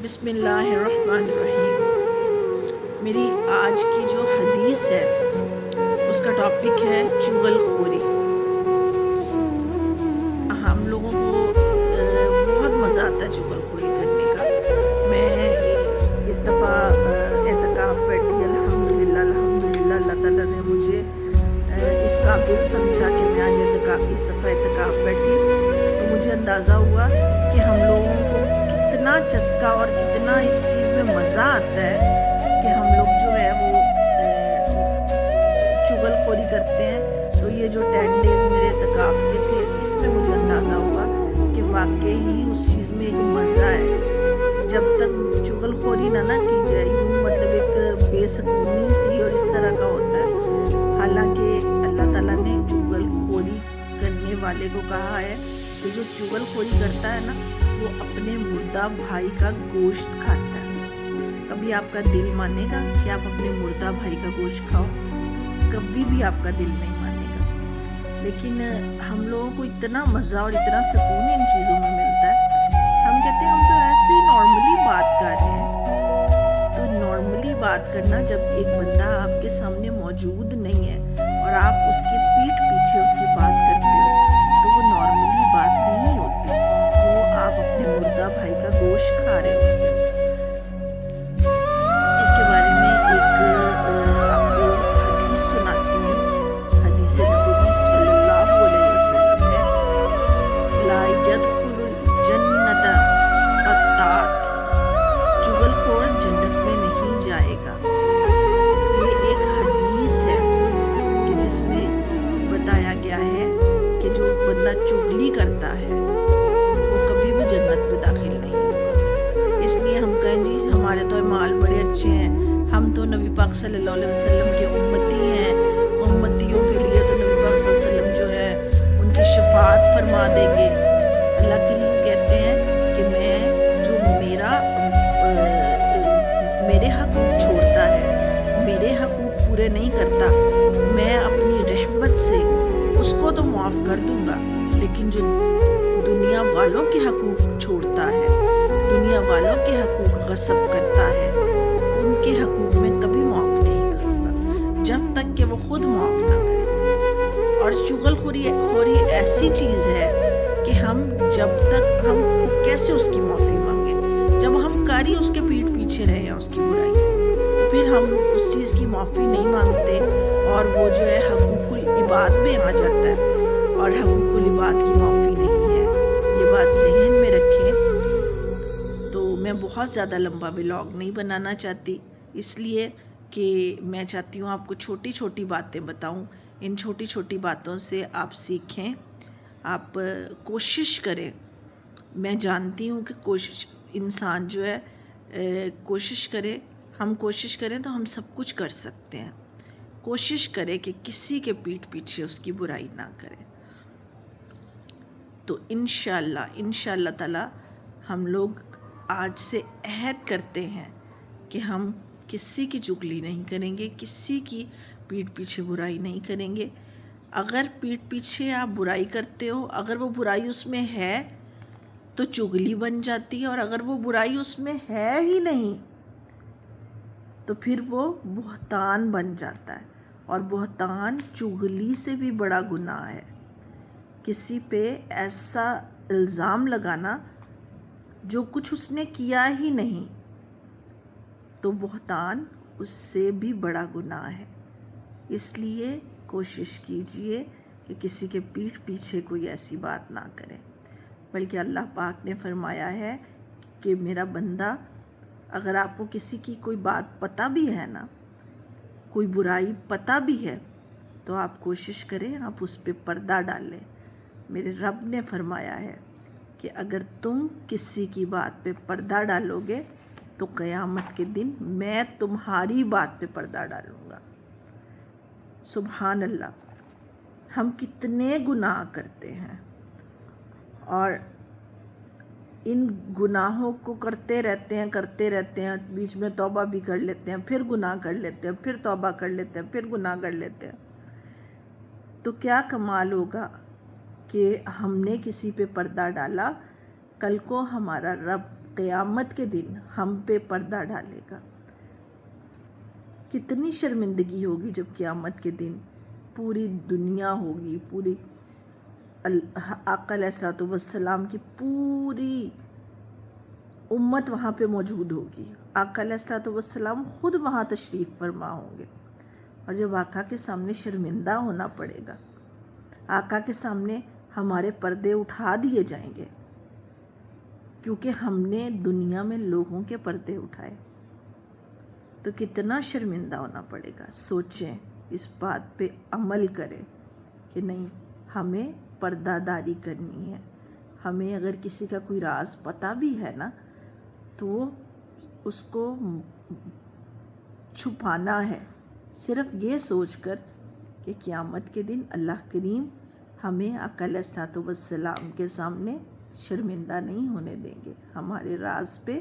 بسم اللہ الرحمن الرحیم۔ میری آج کی جو حدیث ہے اس کا ٹاپک ہے چغل خوری۔ ہم لوگوں کو بہت مزہ آتا ہے چغل خوری کرنے کا۔ میں اس دفعہ اعتکاف بیٹھی، الحمدللہ اللہ تعالیٰ نے مجھے اس قابل سمجھا کہ میں آج اس دفعہ اعتکاف بیٹھی تو مجھے اندازہ ہوا کہ ہم لوگوں کو کتنا چسکا اور کتنا اس چیز میں مزہ آتا ہے کہ ہم لوگ جو ہے وہ چغل خوری کرتے ہیں۔ تو یہ جو 10 days میرے اعتکاف کے تھے، اس میں مجھے اندازہ ہوا کہ واقعی ہی اس چیز میں ایک مزہ ہے۔ جب تک چغل خوری نہ کی جائے، مطلب ایک بے سکونی سی اور اس طرح کا ہوتا ہے۔ حالانکہ اللہ تعالیٰ نے چغل خوری کرنے والے کو کہا ہے کہ جو چغل خوری کرتا ہے نا، وہ اپنے مردہ بھائی کا گوشت کھاتا ہے۔ کبھی آپ کا دل مانے گا کہ آپ اپنے مردہ بھائی کا گوشت کھاؤ؟ کبھی بھی آپ کا دل نہیں مانے گا۔ لیکن ہم لوگوں کو اتنا مزہ اور اتنا سکون ان چیزوں میں ملتا ہے، ہم کہتے ہیں ہم تو ایسے ہی نارملی بات کر رہے ہیں۔ تو نارملی بات کرنا، جب ایک بندہ آپ کے سامنے موجود نہیں ہے اور آپ اس کے پیٹھ پیچھے اس کی بات کرتے ہو، تو وہ نارملی بات نہیں ہوتی، وہ آپ اپنے مردہ بھائی کا گوشت کھا رہے ہوتے ہیں۔ اس کے بارے میں ایک آپ کو حدیث سناتی ہوں، حدیث نبوی صلی اللہ علیہ وسلم ہے، لا يدخل الجنت قطات، چغل خور جنت میں نہیں جائے گا۔ یہ ایک حدیث ہے کہ جس میں بتایا گیا ہے کہ جو بندہ چغلی کرتا ہے وہ کبھی بھی جنت میں داخل نہیں ہوگا۔ اس لیے ہم کہیں جی ہمارے تو اعمال بڑے اچھے ہیں، ہم تو نبی پاک صلی اللہ علیہ وسلم کے امتی ہیں، امتیوں کے لیے تو نبی پاک صلی اللہ علیہ وسلم جو ہے ان کی شفاعت فرما دیں گے۔ اللہ کریم کہتے ہیں کہ میں جو میرے حقوق چھوڑتا ہے، میرے حقوق پورے نہیں کرتا، میں اپنی رحمت سے اس کو تو معاف کر دوں گا، لیکن جو دنیا والوں کے حقوق چھوڑتا ہے، دنیا والوں کے حقوق غصب کرتا ہے، ان کے حقوق میں کبھی معاف نہیں کروں گا جب تک کہ وہ خود معاف نہ کرے۔ اور چغل خوری ایسی چیز ہے کہ ہم جب تک ہم کیسے اس کی معافی مانگیں؟ جب ہم کاری اس کے پیٹھ پیچھے رہے ہیں اس کی برائی، تو پھر ہم اس چیز کی معافی نہیں مانگتے اور وہ جو ہے حقوق العباد میں آ جاتا ہے، اور حقوق العباد کی معافی نہیں ہے۔ یہ بات ذہن میں رکھیں۔ تو میں بہت زیادہ لمبا ولاگ نہیں بنانا چاہتی، اس لیے کہ میں چاہتی ہوں آپ کو چھوٹی چھوٹی باتیں بتاؤں، ان چھوٹی چھوٹی باتوں سے آپ سیکھیں، آپ کوشش کریں۔ میں جانتی ہوں کہ انسان جو ہے کوشش کرے، ہم کوشش کریں تو ہم سب کچھ کر سکتے ہیں۔ کوشش کرے کہ کسی کے پیٹھ پیچھے اس کی برائی نہ کرے۔ تو انشاءاللہ تعالی ہم لوگ آج سے عہد کرتے ہیں کہ ہم کسی کی چغلی نہیں کریں گے، کسی کی پیٹھ پیچھے برائی نہیں کریں گے۔ اگر پیٹھ پیچھے آپ برائی کرتے ہو، اگر وہ برائی اس میں ہے تو چغلی بن جاتی ہے، اور اگر وہ برائی اس میں ہے ہی نہیں تو پھر وہ بہتان بن جاتا ہے، اور بہتان چغلی سے بھی بڑا گناہ ہے۔ کسی پہ ایسا الزام لگانا جو کچھ اس نے کیا ہی نہیں، تو بہتان اس سے بھی بڑا گناہ ہے۔ اس لیے کوشش کیجئے کہ کسی کے پیٹھ پیچھے کوئی ایسی بات نہ کرے، بلکہ اللہ پاک نے فرمایا ہے کہ میرا بندہ، اگر آپ کو کسی کی کوئی بات پتہ بھی ہے نا، کوئی برائی پتہ بھی ہے، تو آپ کوشش کریں آپ اس پہ پردہ ڈالیں۔ میرے رب نے فرمایا ہے کہ اگر تم کسی کی بات پہ پردہ ڈالو گے تو قیامت کے دن میں تمہاری بات پہ پردہ ڈالوں گا۔ سبحان اللہ، ہم کتنے گناہ کرتے ہیں، اور ان گناہوں کو کرتے رہتے ہیں، بیچ میں توبہ بھی کر لیتے ہیں، پھر گناہ کر لیتے ہیں، پھر توبہ کر لیتے ہیں، پھر گناہ کر لیتے ہیں۔ تو کیا کمال ہوگا کہ ہم نے کسی پہ پردہ ڈالا، کل کو ہمارا رب قیامت کے دن ہم پہ پردہ ڈالے گا۔ کتنی شرمندگی ہوگی جب قیامت کے دن پوری دنیا ہوگی، پوری آقا علیہ الصلوۃ والسلام کی پوری امت وہاں پہ موجود ہوگی، آقا علیہ الصلوۃ والسلام خود وہاں تشریف فرما ہوں گے، اور جب آقا کے سامنے شرمندہ ہونا پڑے گا، آقا کے سامنے ہمارے پردے اٹھا دیے جائیں گے کیونکہ ہم نے دنیا میں لوگوں کے پردے اٹھائے، تو کتنا شرمندہ ہونا پڑے گا۔ سوچیں، اس بات پہ عمل کریں کہ نہیں، ہمیں پردہ داری کرنی ہے۔ ہمیں اگر کسی کا کوئی راز پتہ بھی ہے نا تو اس کو چھپانا ہے، صرف یہ سوچ کر کہ قیامت کے دن اللہ کریم ہمیں آقا علیہ الصلوۃ والسلام کے سامنے شرمندہ نہیں ہونے دیں گے، ہمارے راز پہ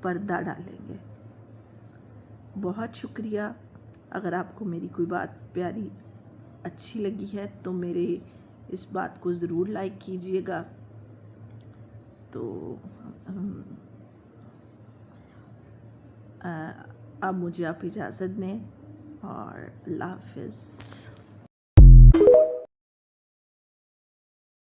پردہ ڈالیں گے۔ بہت شکریہ۔ اگر آپ کو میری کوئی بات پیاری اچھی لگی ہے تو میرے اس بات کو ضرور لائک کیجئے گا۔ تو اب مجھے آپ اجازت دیں، اور اللہ حافظ۔